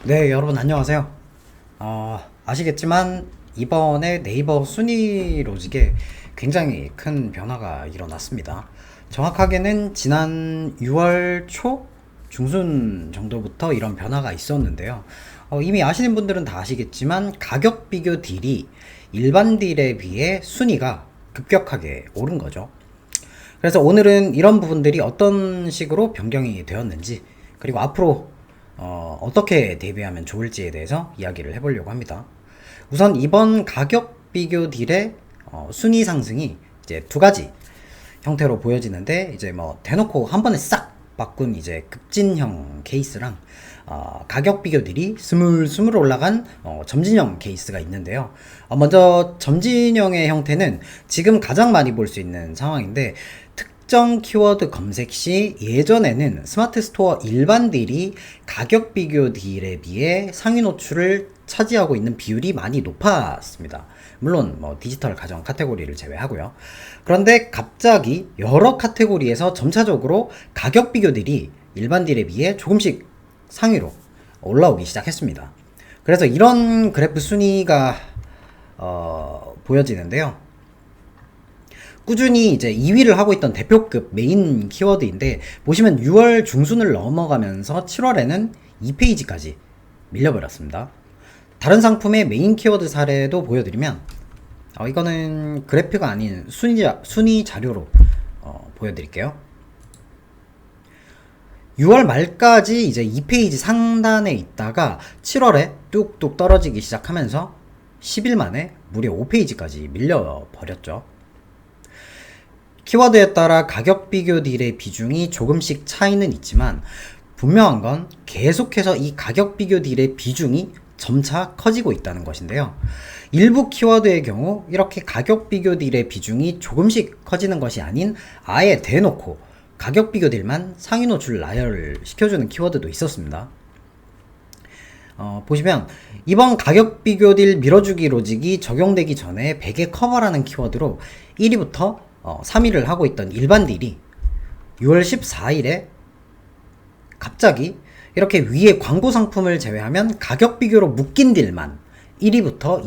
네, 여러분 안녕하세요. 아시겠지만 이번에 네이버 순위 로직에 굉장히 큰 변화가 일어났습니다. 정확하게는 지난 6월 초 중순 정도부터 이런 변화가 있었는데요. 이미 아시는 분들은 다 아시겠지만 가격 비교 딜이 일반 딜에 비해 순위가 급격하게 오른 거죠. 그래서 오늘은 이런 부분들이 어떤 식으로 변경이 되었는지, 그리고 앞으로 떻게 대비하면 좋을지에 대해서 이야기를 해보려고 합니다. 우선 이번 가격 비교 딜의 순위 상승이 이제 두 가지 형태로 보여지는데, 이제 뭐 대놓고 한 번에 싹 바꾼 이제 급진형 케이스랑 가격 비교들이 스물스물 올라간 점진형 케이스가 있는데요. 먼저 점진형의 형태는 지금 가장 많이 볼 수 있는 상황인데, 특정 키워드 검색 시 예전에는 스마트 스토어 일반 딜이 가격 비교 딜에 비해 상위 노출을 차지하고 있는 비율이 많이 높았습니다. 물론 뭐 디지털 가전 카테고리를 제외하고요. 그런데 갑자기 여러 카테고리에서 점차적으로 가격 비교들이 일반 딜에 비해 조금씩 상위로 올라오기 시작했습니다. 그래서 이런 그래프 순위가 보여지는데요. 꾸준히 이제 2위를 하고 있던 대표급 메인 키워드인데, 보시면 6월 중순을 넘어가면서 7월에는 2페이지까지 밀려버렸습니다. 다른 상품의 메인 키워드 사례도 보여드리면, 이거는 그래프가 아닌 순위 자료로 보여드릴게요. 6월 말까지 이제 2페이지 상단에 있다가 7월에 뚝뚝 떨어지기 시작하면서 10일 만에 무려 5페이지까지 밀려버렸죠. 키워드에 따라 가격 비교 딜의 비중이 조금씩 차이는 있지만, 분명한 건 계속해서 이 가격 비교 딜의 비중이 점차 커지고 있다는 것인데요. 일부 키워드의 경우 이렇게 가격 비교 딜의 비중이 조금씩 커지는 것이 아닌 아예 대놓고 가격 비교 딜만 상위 노출을 나열을 시켜주는 키워드도 있었습니다. 보시면 이번 가격 비교 딜 밀어주기 로직이 적용되기 전에 베개 커버라는 키워드로 1위부터 3위를 하고 있던 일반 딜이 6월 14일에 갑자기 이렇게 위에 광고 상품을 제외하면 가격 비교로 묶인 딜만 1위부터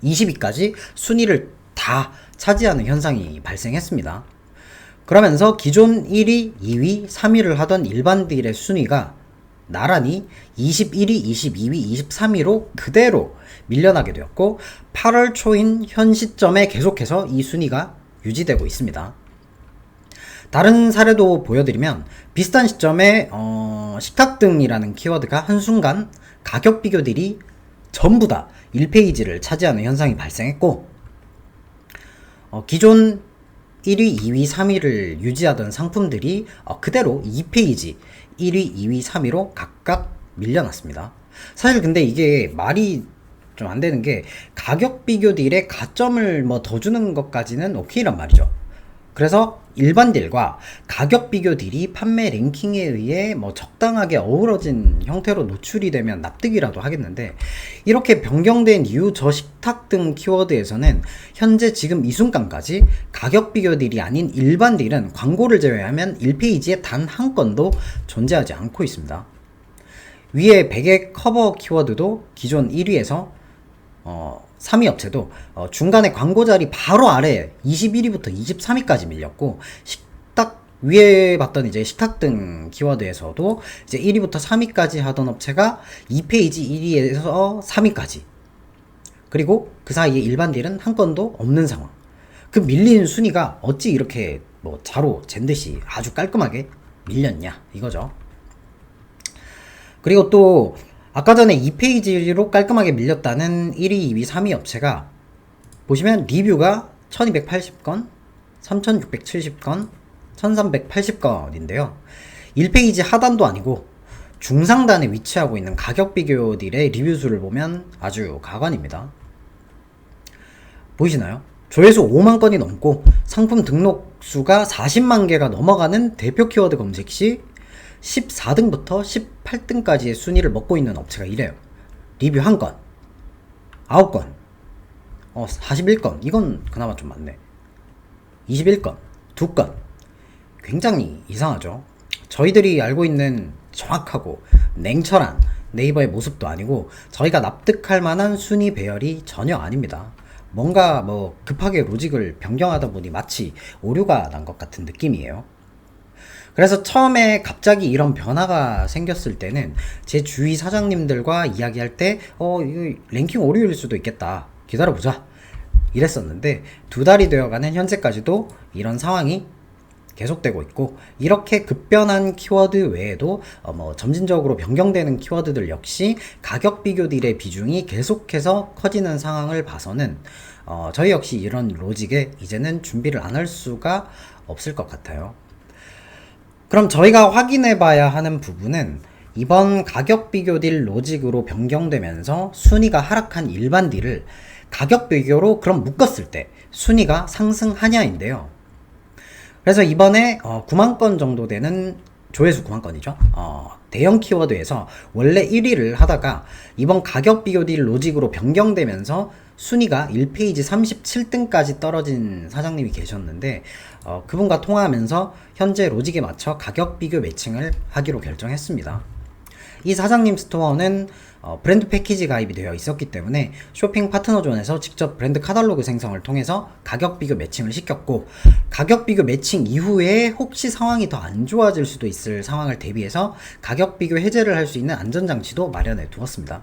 20위까지 순위를 다 차지하는 현상이 발생했습니다. 그러면서 기존 1위, 2위, 3위를 하던 일반 딜의 순위가 나란히 21위, 22위, 23위로 그대로 밀려나게 되었고, 8월 초인 현 시점에 계속해서 이 순위가 유지되고 있습니다. 다른 사례도 보여드리면, 비슷한 시점에 식탁 등이라는 키워드가 한순간 가격 비교들이 전부 다 1페이지를 차지하는 현상이 발생했고, 기존 1위, 2위, 3위를 유지하던 상품들이 그대로 2페이지 1위, 2위, 3위로 각각 밀려났습니다. 사실 근데 이게 말이 좀 안 되는 게, 가격 비교 딜에 가점을 뭐 더 주는 것까지는 오케이란 말이죠. 그래서 일반 딜과 가격 비교 딜이 판매 랭킹에 의해 뭐 적당하게 어우러진 형태로 노출이 되면 납득이라도 하겠는데, 이렇게 변경된 이후 저 식탁 등 키워드에서는 현재 지금 이 순간까지 가격 비교 딜이 아닌 일반 딜은 광고를 제외하면 1페이지에 단 한 건도 존재하지 않고 있습니다. 위에 베개 커버 키워드도 기존 1위에서 3위 업체도 중간에 광고 자리 바로 아래 21위부터 23위까지 밀렸고, 식탁 위에 봤던 이제 식탁 등 키워드에서도 이제 1위부터 3위까지 하던 업체가 2페이지 1위에서 3위까지, 그리고 그 사이에 일반 딜은 한 건도 없는 상황. 그 밀린 순위가 어찌 이렇게 뭐 자로 잰 듯이 아주 깔끔하게 밀렸냐 이거죠. 그리고 또 아까 전에 2페이지로 깔끔하게 밀렸다는 1위, 2위, 3위 업체가 보시면 리뷰가 1280건, 3670건, 1380건인데요. 1페이지 하단도 아니고 중상단에 위치하고 있는 가격 비교 딜의 리뷰 수를 보면 아주 가관입니다. 보이시나요? 조회수 5만 건이 넘고 상품 등록 수가 40만 개가 넘어가는 대표 키워드 검색 시 14등부터 18등까지의 순위를 먹고 있는 업체가 이래요. 리뷰 1건, 9건, 41건, 이건 그나마 좀 많네. 21건, 2건. 굉장히 이상하죠. 저희들이 알고 있는 정확하고 냉철한 네이버의 모습도 아니고 저희가 납득할 만한 순위 배열이 전혀 아닙니다. 뭔가 뭐 급하게 로직을 변경하다 보니 마치 오류가 난 것 같은 느낌이에요. 그래서 처음에 갑자기 이런 변화가 생겼을 때는 제 주위 사장님들과 이야기할 때 이거 랭킹 오류일 수도 있겠다, 기다려보자 이랬었는데, 2달이 되어가는 현재까지도 이런 상황이 계속되고 있고, 이렇게 급변한 키워드 외에도 점진적으로 변경되는 키워드들 역시 가격 비교 딜의 비중이 계속해서 커지는 상황을 봐서는 저희 역시 이런 로직에 이제는 준비를 안 할 수가 없을 것 같아요. 그럼 저희가 확인해 봐야 하는 부분은, 이번 가격 비교 딜 로직으로 변경되면서 순위가 하락한 일반 딜을 가격 비교로 그럼 묶었을 때 순위가 상승하냐인데요. 그래서 이번에 9만 건 정도 되는, 조회수 9만 건이죠. 대형 키워드에서 원래 1위를 하다가 이번 가격 비교 딜 로직으로 변경되면서 순위가 1페이지 37등까지 떨어진 사장님이 계셨는데, 그분과 통화하면서 현재 로직에 맞춰 가격 비교 매칭을 하기로 결정했습니다. 이 사장님 스토어는 브랜드 패키지 가입이 되어 있었기 때문에 쇼핑 파트너존에서 직접 브랜드 카탈로그 생성을 통해서 가격 비교 매칭을 시켰고, 가격 비교 매칭 이후에 혹시 상황이 더 안 좋아질 수도 있을 상황을 대비해서 가격 비교 해제를 할 수 있는 안전장치도 마련해 두었습니다.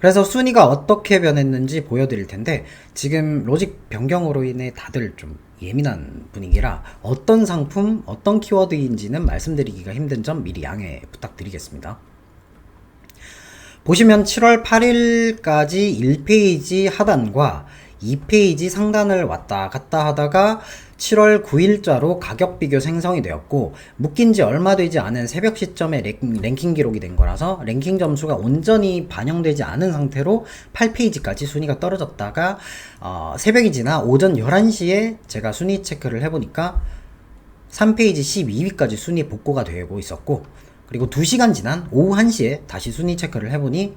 그래서 순위가 어떻게 변했는지 보여드릴 텐데, 지금 로직 변경으로 인해 다들 좀 예민한 분위기라 어떤 상품, 어떤 키워드인지는 말씀드리기가 힘든 점 미리 양해 부탁드리겠습니다. 보시면 7월 8일까지 1페이지 하단과 2페이지 상단을 왔다 갔다 하다가 7월 9일자로 가격 비교 생성이 되었고, 묶인 지 얼마 되지 않은 새벽 시점에 랭킹 기록이 된 거라서 랭킹 점수가 온전히 반영되지 않은 상태로 8페이지까지 순위가 떨어졌다가 새벽이 지나 오전 11시에 제가 순위 체크를 해보니까 3페이지 12위까지 순위 복구가 되고 있었고, 그리고 2시간 지난 오후 1시에 다시 순위 체크를 해보니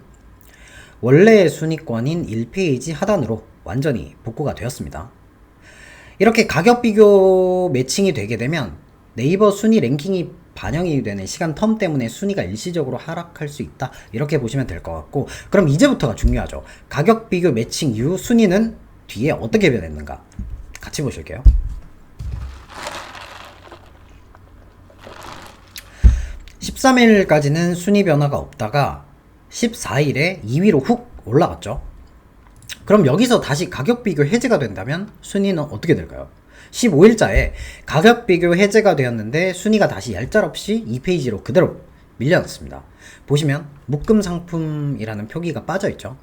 원래의 순위권인 1페이지 하단으로 완전히 복구가 되었습니다. 이렇게 가격 비교 매칭이 되게 되면 네이버 순위 랭킹이 반영이 되는 시간 텀 때문에 순위가 일시적으로 하락할 수 있다, 이렇게 보시면 될 것 같고, 그럼 이제부터가 중요하죠. 가격 비교 매칭 이후 순위는 뒤에 어떻게 변했는가 같이 보실게요. 13일까지는 순위 변화가 없다가 14일에 2위로 훅 올라갔죠. 그럼 여기서 다시 가격 비교 해제가 된다면 순위는 어떻게 될까요? 15일자에 가격 비교 해제가 되었는데 순위가 다시 얄짤없이 2페이지로 그대로 밀려났습니다. 보시면 묶음 상품이라는 표기가 빠져있죠.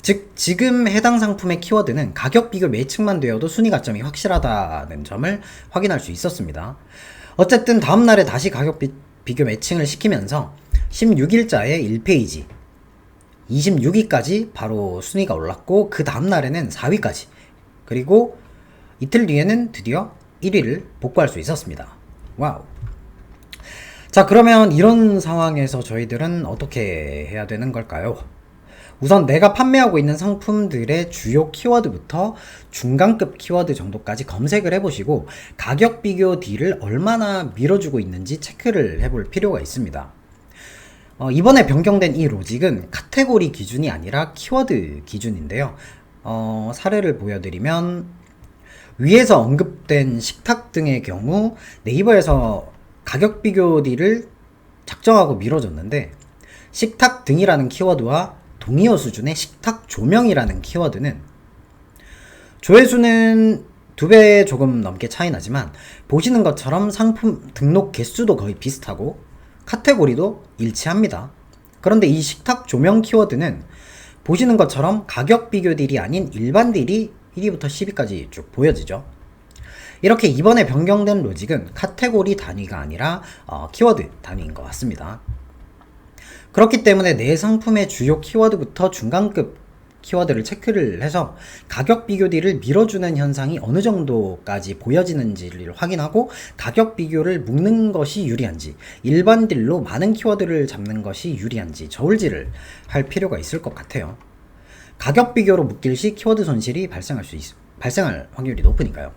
즉 지금 해당 상품의 키워드는 가격 비교 매칭만 되어도 순위 가점이 확실하다는 점을 확인할 수 있었습니다. 어쨌든 다음날에 다시 가격 비교 매칭을 시키면서 16일자에 1페이지 26위까지 바로 순위가 올랐고, 그 다음날에는 4위까지, 그리고 이틀 뒤에는 드디어 1위를 복구할 수 있었습니다. 와우. 자, 그러면 이런 상황에서 저희들은 어떻게 해야 되는 걸까요? 우선 내가 판매하고 있는 상품들의 주요 키워드부터 중간급 키워드 정도까지 검색을 해보시고 가격 비교 딜을 얼마나 밀어주고 있는지 체크를 해볼 필요가 있습니다. 이번에 변경된 이 로직은 카테고리 기준이 아니라 키워드 기준인데요. 사례를 보여드리면, 위에서 언급된 식탁 등의 경우 네이버에서 가격 비교 딜을 작정하고 밀어줬는데, 식탁 등이라는 키워드와 동의어 수준의 식탁 조명이라는 키워드는 조회수는 2배 조금 넘게 차이 나지만, 보시는 것처럼 상품 등록 개수도 거의 비슷하고 카테고리도 일치합니다. 그런데 이 식탁 조명 키워드는 보시는 것처럼 가격 비교 딜이 아닌 일반 딜이 1위부터 10위까지 쭉 보여지죠. 이렇게 이번에 변경된 로직은 카테고리 단위가 아니라 키워드 단위인 것 같습니다. 그렇기 때문에 내 상품의 주요 키워드부터 중간급 키워드를 체크를 해서 가격 비교 딜을 밀어주는 현상이 어느 정도까지 보여지는지를 확인하고 가격 비교를 묶는 것이 유리한지, 일반 딜로 많은 키워드를 잡는 것이 유리한지 저울질을 할 필요가 있을 것 같아요. 가격 비교로 묶일 시 키워드 손실이 발생할 확률이 높으니까요.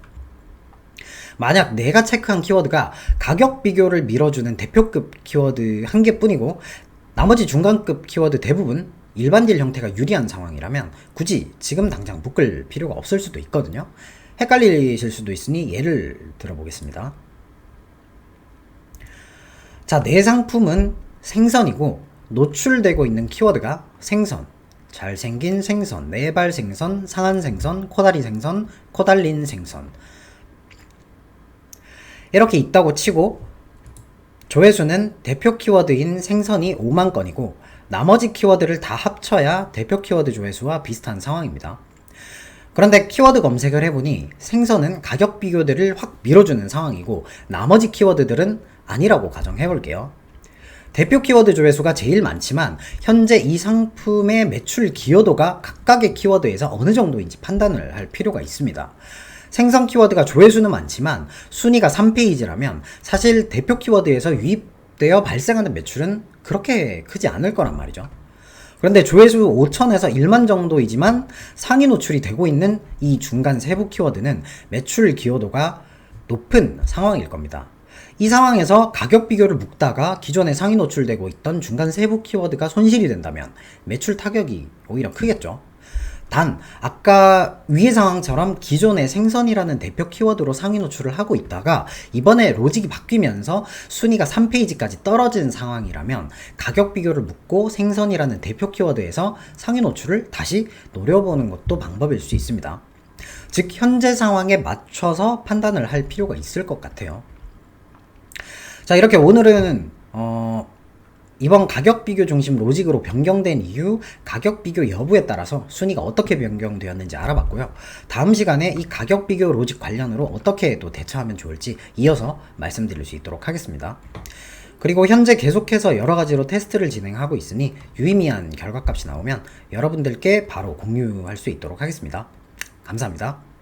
만약 내가 체크한 키워드가 가격 비교를 밀어주는 대표급 키워드 한 개뿐이고 나머지 중간급 키워드 대부분 일반 딜 형태가 유리한 상황이라면 굳이 지금 당장 묶을 필요가 없을 수도 있거든요. 헷갈리실 수도 있으니 예를 들어보겠습니다. 자, 내 상품은 생선이고 노출되고 있는 키워드가 생선, 잘생긴 생선, 네발 생선, 상한 생선, 코다리 생선, 코달린 생선 이렇게 있다고 치고 조회수는 대표 키워드인 생선이 5만 건이고 나머지 키워드를 다 합쳐야 대표 키워드 조회수와 비슷한 상황입니다. 그런데 키워드 검색을 해보니 생선은 가격 비교들을 확 밀어주는 상황이고 나머지 키워드들은 아니라고 가정해볼게요. 대표 키워드 조회수가 제일 많지만 현재 이 상품의 매출 기여도가 각각의 키워드에서 어느 정도인지 판단을 할 필요가 있습니다. 생선 키워드가 조회수는 많지만 순위가 3페이지라면 사실 대표 키워드에서 유입되어 발생하는 매출은 그렇게 크지 않을 거란 말이죠. 그런데 조회수 5천에서 1만 정도이지만 상위 노출이 되고 있는 이 중간 세부 키워드는 매출 기여도가 높은 상황일 겁니다. 이 상황에서 가격 비교를 묶다가 기존에 상위 노출되고 있던 중간 세부 키워드가 손실이 된다면 매출 타격이 오히려 크겠죠. 단 아까 위의 상황처럼 기존의 생선이라는 대표 키워드로 상위 노출을 하고 있다가 이번에 로직이 바뀌면서 순위가 3페이지까지 떨어진 상황이라면 가격 비교를 묶고 생선이라는 대표 키워드에서 상위 노출을 다시 노려보는 것도 방법일 수 있습니다. 즉 현재 상황에 맞춰서 판단을 할 필요가 있을 것 같아요. 자, 이렇게 오늘은 이번 가격 비교 중심 로직으로 변경된 이유, 가격 비교 여부에 따라서 순위가 어떻게 변경되었는지 알아봤고요. 다음 시간에 이 가격 비교 로직 관련으로 어떻게 또 대처하면 좋을지 이어서 말씀드릴 수 있도록 하겠습니다. 그리고 현재 계속해서 여러 가지로 테스트를 진행하고 있으니 유의미한 결과값이 나오면 여러분들께 바로 공유할 수 있도록 하겠습니다. 감사합니다.